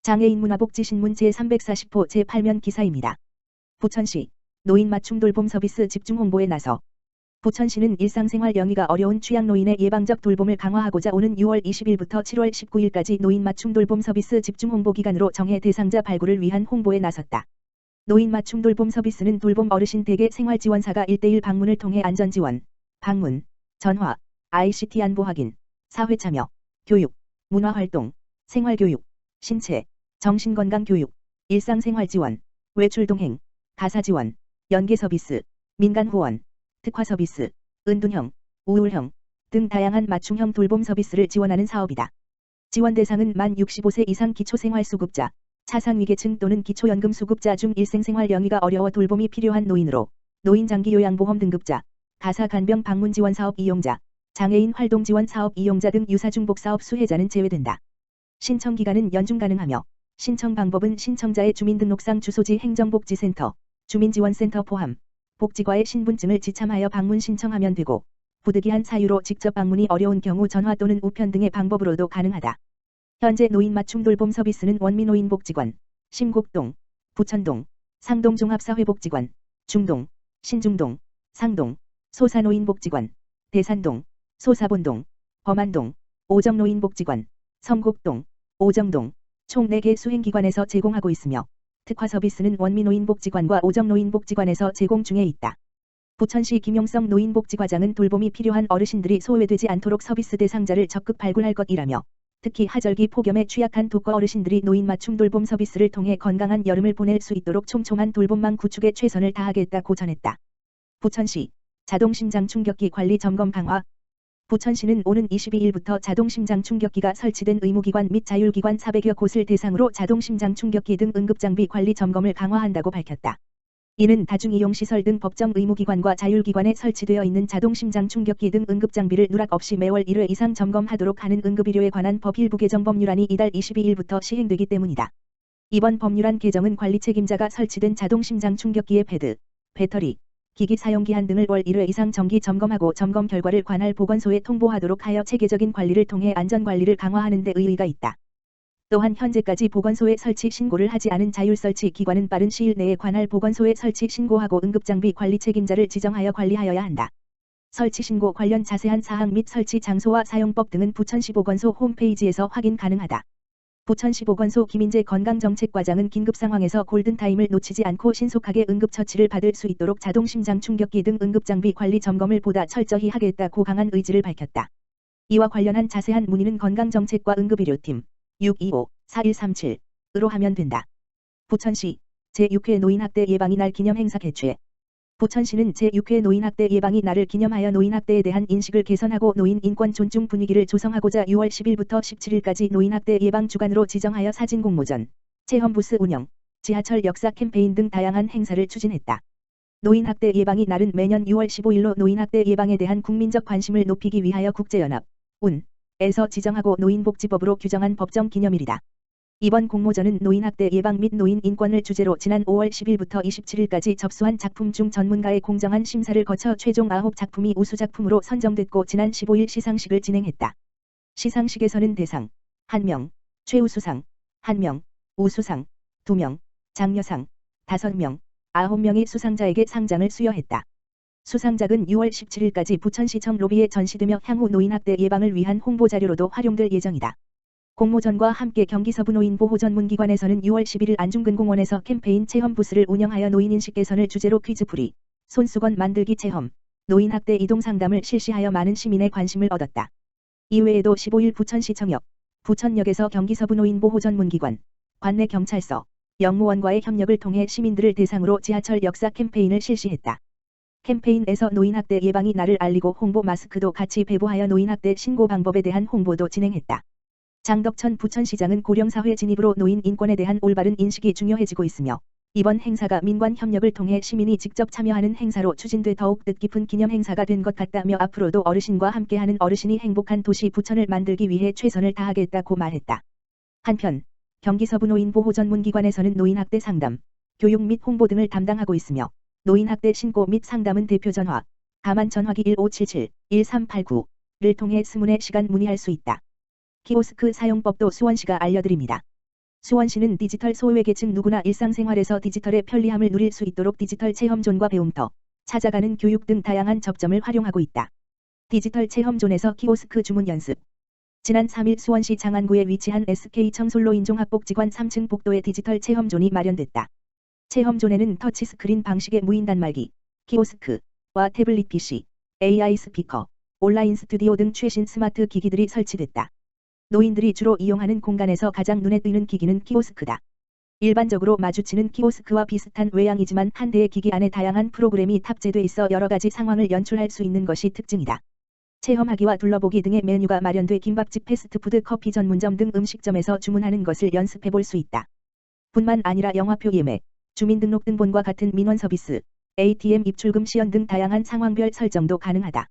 장애인 문화복지신문 제340호 제8면 기사입니다. 부천시 노인 맞춤 돌봄 서비스 집중 홍보에 나서 부천시는 일상생활 영위가 어려운 취약노인의 예방적 돌봄을 강화하고자 오는 6월 20일부터 7월 19일까지 노인 맞춤 돌봄 서비스 집중 홍보 기간으로 정해 대상자 발굴을 위한 홍보에 나섰다. 노인 맞춤 돌봄 서비스는 돌봄 어르신 댁의 생활지원사가 1:1 방문을 통해 안전지원, 방문, 전화, ICT 안보 확인, 사회참여, 교육, 문화활동, 생활교육, 신체, 정신건강교육, 일상생활지원, 외출동행, 가사지원, 연계서비스, 민간후원, 특화서비스, 은둔형, 우울형 등 다양한 맞춤형 돌봄 서비스를 지원하는 사업이다. 지원 대상은 만 65세 이상 기초생활수급자, 차상위계층 또는 기초연금수급자 중 일생생활 영위가 어려워 돌봄이 필요한 노인으로 노인장기요양보험 등급자, 가사간병 방문지원사업 이용자, 장애인 활동지원사업 이용자 등 유사중복사업 수혜자는 제외된다. 신청기간은 연중 가능하며 신청 방법은 신청자의 주민등록상 주소지 행정복지센터, 주민지원센터 포함, 복지과의 신분증을 지참하여 방문 신청하면 되고 부득이한 사유로 직접 방문이 어려운 경우 전화 또는 우편 등의 방법으로도 가능하다. 현재 노인 맞춤 돌봄 서비스는 원미노인복지관, 심곡동, 부천동, 상동 종합사회복지관, 중동, 신중동, 상동, 소사노인복지관, 대산동, 소사본동, 범안동, 오정노인복지관, 성곡동, 오정동, 총 4개 수행기관에서 제공하고 있으며 특화 서비스는 원미노인복지관과 오정노인복지관에서 제공 중에 있다. 부천시 김용성 노인복지과장은 돌봄이 필요한 어르신들이 소외되지 않도록 서비스 대상자를 적극 발굴할 것이라며 특히 하절기 폭염에 취약한 독거 어르신들이 노인 맞춤 돌봄 서비스를 통해 건강한 여름을 보낼 수 있도록 촘촘한 돌봄망 구축에 최선을 다하겠다고 전했다. 부천시 자동심장 충격기 관리 점검 강화. 부천시는 오는 22일부터 자동심장 충격기가 설치된 의무기관 및 자율기관 400여 곳을 대상으로 자동심장 충격기 등 응급장비 관리 점검을 강화한다고 밝혔다. 이는 다중이용시설 등 법정 의무기관과 자율기관에 설치되어 있는 자동심장 충격기 등 응급장비를 누락 없이 매월 1회 이상 점검하도록 하는 응급의료에 관한 법 일부 개정 법률안이 이달 22일부터 시행되기 때문이다. 이번 법률안 개정은 관리 책임자가 설치된 자동심장 충격기의 패드, 배터리, 기기 사용기한 등을 월 1회 이상 정기 점검하고 점검 결과를 관할 보건소에 통보하도록 하여 체계적인 관리를 통해 안전관리를 강화하는 데 의의가 있다. 또한 현재까지 보건소에 설치 신고를 하지 않은 자율설치 기관은 빠른 시일 내에 관할 보건소에 설치 신고하고 응급장비 관리 책임자를 지정하여 관리하여야 한다. 설치 신고 관련 자세한 사항 및 설치 장소와 사용법 등은 부천시 보건소 홈페이지에서 확인 가능하다. 부천시 보건소 김인재 건강정책과장은 긴급 상황에서 골든타임을 놓치지 않고 신속하게 응급처치를 받을 수 있도록 자동심장 충격기 등 응급장비 관리 점검을 보다 철저히 하겠다고 강한 의지를 밝혔다. 이와 관련한 자세한 문의는 건강정책과 응급의료팀 625-4137으로 하면 된다. 부천시 제6회 노인학대 예방이 날 기념 행사 개최. 부천시는 제6회 노인학대 예방이 날을 기념하여 노인학대에 대한 인식을 개선하고 노인 인권 존중 분위기를 조성하고자 6월 10일부터 17일까지 노인학대 예방 주간으로 지정하여 사진 공모전, 체험부스 운영, 지하철 역사 캠페인 등 다양한 행사를 추진했다. 노인학대 예방이 날은 매년 6월 15일로 노인학대 예방에 대한 국민적 관심을 높이기 위하여 국제연합, 에서 지정하고 노인복지법으로 규정한 법정 기념일이다. 이번 공모전은 노인학대 예방 및 노인 인권을 주제로 지난 5월 10일부터 27일까지 접수한 작품 중 전문가의 공정한 심사를 거쳐 최종 9작품이 우수작품으로 선정됐고 지난 15일 시상식을 진행했다. 시상식에서는 대상 1명, 최우수상 1명, 우수상 2명, 장려상 5명, 9명의 수상자에게 상장을 수여했다. 수상작은 6월 17일까지 부천시청 로비에 전시되며 향후 노인학대 예방을 위한 홍보자료로도 활용될 예정이다. 공모전과 함께 경기서부 노인보호전문기관에서는 6월 11일 안중근공원에서 캠페인 체험부스를 운영하여 노인인식 개선을 주제로 퀴즈풀이, 손수건 만들기 체험, 노인학대 이동상담을 실시하여 많은 시민의 관심을 얻었다. 이외에도 15일 부천시청역, 부천역에서 경기서부 노인보호전문기관, 관내경찰서, 영무원과의 협력을 통해 시민들을 대상으로 지하철 역사 캠페인을 실시했다. 캠페인에서 노인학대 예방이 날을 알리고 홍보 마스크도 같이 배부하여 노인학대 신고 방법에 대한 홍보도 진행했다. 장덕천 부천시장은 고령사회 진입으로 노인 인권에 대한 올바른 인식이 중요해지고 있으며 이번 행사가 민관 협력을 통해 시민이 직접 참여하는 행사로 추진돼 더욱 뜻깊은 기념 행사가 된 것 같다며 앞으로도 어르신과 함께하는 어르신이 행복한 도시 부천을 만들기 위해 최선을 다하겠다고 말했다. 한편 경기서부 노인보호전문기관에서는 노인학대 상담, 교육 및 홍보 등을 담당하고 있으며 노인학대 신고 및 상담은 대표전화, 다만 전화기 1577-1389를 통해 스문의 시간 문의할 수 있다. 키오스크 사용법도 수원시가 알려드립니다. 수원시는 디지털 소외계층 누구나 일상생활에서 디지털의 편리함을 누릴 수 있도록 디지털 체험존과 배움터, 찾아가는 교육 등 다양한 접점을 활용하고 있다. 디지털 체험존에서 키오스크 주문 연습. 지난 3일 수원시 장안구에 위치한 SK 청솔로 인종합복지관 3층 복도에 디지털 체험존이 마련됐다. 체험존에는 터치스크린 방식의 무인 단말기, 키오스크와 태블릿 PC, AI 스피커, 온라인 스튜디오 등 최신 스마트 기기들이 설치됐다. 노인들이 주로 이용하는 공간에서 가장 눈에 띄는 기기는 키오스크다. 일반적으로 마주치는 키오스크와 비슷한 외양이지만 한 대의 기기 안에 다양한 프로그램이 탑재돼 있어 여러 가지 상황을 연출할 수 있는 것이 특징이다. 체험하기와 둘러보기 등의 메뉴가 마련돼 김밥집, 패스트푸드, 커피 전문점 등 음식점에서 주문하는 것을 연습해 볼 수 있다. 뿐만 아니라 영화표 예매, 주민등록등본과 같은 민원 서비스, ATM 입출금 시연 등 다양한 상황별 설정도 가능하다.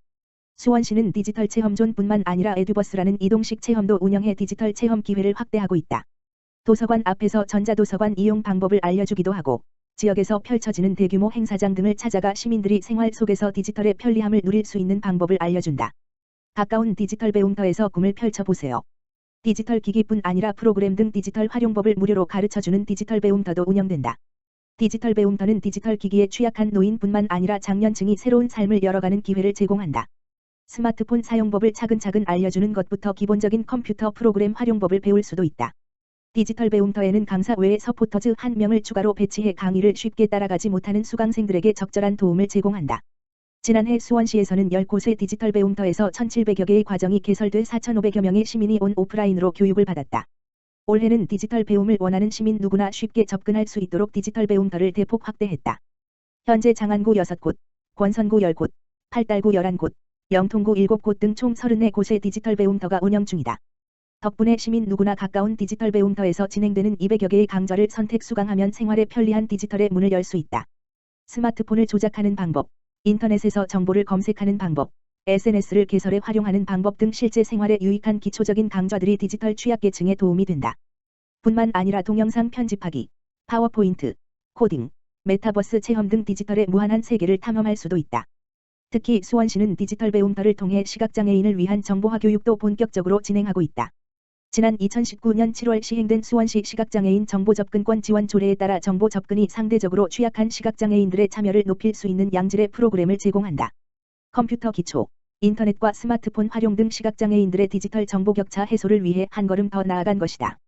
수원시는 디지털 체험존뿐만 아니라 에듀버스라는 이동식 체험도 운영해 디지털 체험 기회를 확대하고 있다. 도서관 앞에서 전자도서관 이용 방법을 알려주기도 하고, 지역에서 펼쳐지는 대규모 행사장 등을 찾아가 시민들이 생활 속에서 디지털의 편리함을 누릴 수 있는 방법을 알려준다. 가까운 디지털 배움터에서 꿈을 펼쳐보세요. 디지털 기기뿐 아니라 프로그램 등 디지털 활용법을 무료로 가르쳐주는 디지털 배움터도 운영된다. 디지털 배움터는 디지털 기기에 취약한 노인뿐만 아니라 장년층이 새로운 삶을 열어가는 기회를 제공한다. 스마트폰 사용법을 차근차근 알려주는 것부터 기본적인 컴퓨터 프로그램 활용법을 배울 수도 있다. 디지털 배움터에는 강사 외에 서포터즈 1명을 추가로 배치해 강의를 쉽게 따라가지 못하는 수강생들에게 적절한 도움을 제공한다. 지난해 수원시에서는 10곳의 디지털 배움터에서 1,700여 개의 과정이 개설돼 4,500여 명의 시민이 오프라인으로 교육을 받았다. 올해는 디지털 배움을 원하는 시민 누구나 쉽게 접근할 수 있도록 디지털 배움터를 대폭 확대했다. 현재 장안구 6곳, 권선구 10곳, 팔달구 11곳, 영통구 7곳 등 총 34곳의 디지털 배움터가 운영 중이다. 덕분에 시민 누구나 가까운 디지털 배움터에서 진행되는 200여 개의 강좌를 선택 수강하면 생활에 편리한 디지털의 문을 열 수 있다. 스마트폰을 조작하는 방법, 인터넷에서 정보를 검색하는 방법, SNS를 개설해 활용하는 방법 등 실제 생활에 유익한 기초적인 강좌들이 디지털 취약계층에 도움이 된다. 뿐만 아니라 동영상 편집하기, 파워포인트, 코딩, 메타버스 체험 등 디지털의 무한한 세계를 탐험할 수도 있다. 특히 수원시는 디지털 배움터를 통해 시각장애인을 위한 정보화 교육도 본격적으로 진행하고 있다. 지난 2019년 7월 시행된 수원시 시각장애인 정보접근권 지원 조례에 따라 정보 접근이 상대적으로 취약한 시각장애인들의 참여를 높일 수 있는 양질의 프로그램을 제공한다. 컴퓨터 기초, 인터넷과 스마트폰 활용 등 시각장애인들의 디지털 정보 격차 해소를 위해 한 걸음 더 나아간 것이다.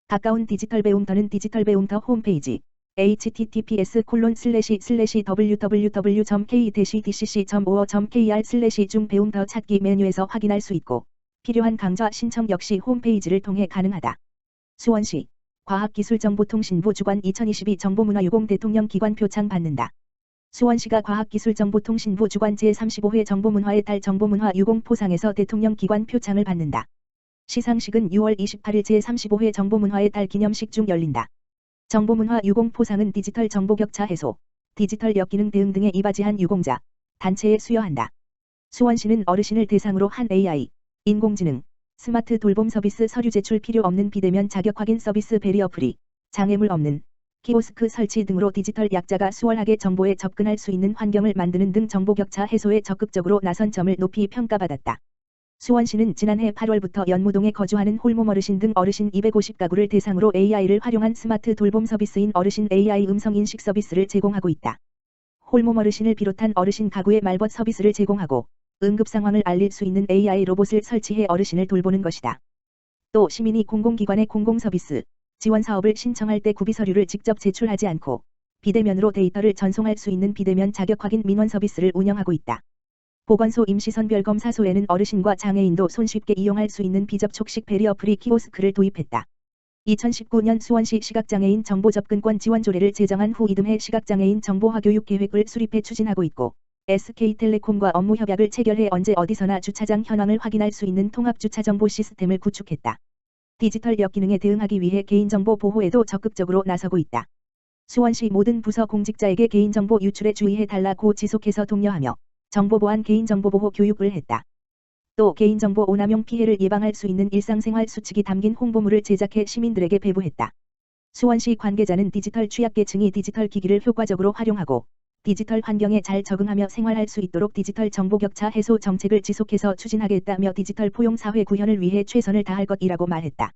가까운 디지털 배움터는 디지털 배움터 홈페이지 https://www.k-dcc.or.kr 중 배움터 찾기 메뉴에서 확인할 수 있고, 필요한 강좌 신청 역시 홈페이지를 통해 가능하다. 수원시 과학기술정보통신부 주관 2022 정보문화유공 대통령 기관 표창 받는다. 수원시가 과학기술정보통신부 주관 제35회 정보문화의 달 정보문화유공 포상에서 대통령 기관 표창을 받는다. 시상식은 6월 28일 제35회 정보문화의 달 기념식 중 열린다. 정보문화유공 포상은 디지털 정보격차 해소, 디지털 역기능 대응 등에 이바지한 유공자, 단체에 수여한다. 수원시는 어르신을 대상으로 한 AI, 인공지능, 스마트 돌봄 서비스 서류 제출 필요 없는 비대면 자격 확인 서비스 베리어 프리, 장애물 없는 키오스크 설치 등으로 디지털 약자가 수월하게 정보에 접근할 수 있는 환경을 만드는 등 정보격차 해소에 적극적으로 나선 점을 높이 평가받았다. 수원시는 지난해 8월부터 연무동에 거주하는 홀몸 어르신 등 어르신 250가구를 대상으로 AI를 활용한 스마트 돌봄 서비스인 어르신 AI 음성인식 서비스를 제공하고 있다. 홀몸 어르신을 비롯한 어르신 가구의 말벗 서비스를 제공하고 응급 상황을 알릴 수 있는 AI 로봇을 설치해 어르신을 돌보는 것이다. 또 시민이 공공기관의 공공서비스, 지원 사업을 신청할 때 구비 서류를 직접 제출하지 않고 비대면으로 데이터를 전송할 수 있는 비대면 자격 확인 민원 서비스를 운영하고 있다. 보건소 임시선별검사소에는 어르신과 장애인도 손쉽게 이용할 수 있는 비접촉식 베리어 프리 키오스크를 도입했다. 2019년 수원시 시각장애인 정보접근권 지원 조례를 제정한 후 이듬해 시각장애인 정보화 교육 계획을 수립해 추진하고 있고, SK텔레콤과 업무 협약을 체결해 언제 어디서나 주차장 현황을 확인할 수 있는 통합주차정보 시스템을 구축했다. 디지털 역기능에 대응하기 위해 개인정보 보호에도 적극적으로 나서고 있다. 수원시 모든 부서 공직자에게 개인정보 유출에 주의해달라고 지속해서 독려하며 정보보안 개인정보보호 교육을 했다. 또 개인정보 오남용 피해를 예방할 수 있는 일상생활 수칙이 담긴 홍보물을 제작해 시민들에게 배부했다. 수원시 관계자는 디지털 취약계층이 디지털 기기를 효과적으로 활용하고 디지털 환경에 잘 적응하며 생활할 수 있도록 디지털 정보격차 해소 정책을 지속해서 추진하겠다며 디지털 포용 사회 구현을 위해 최선을 다할 것이라고 말했다.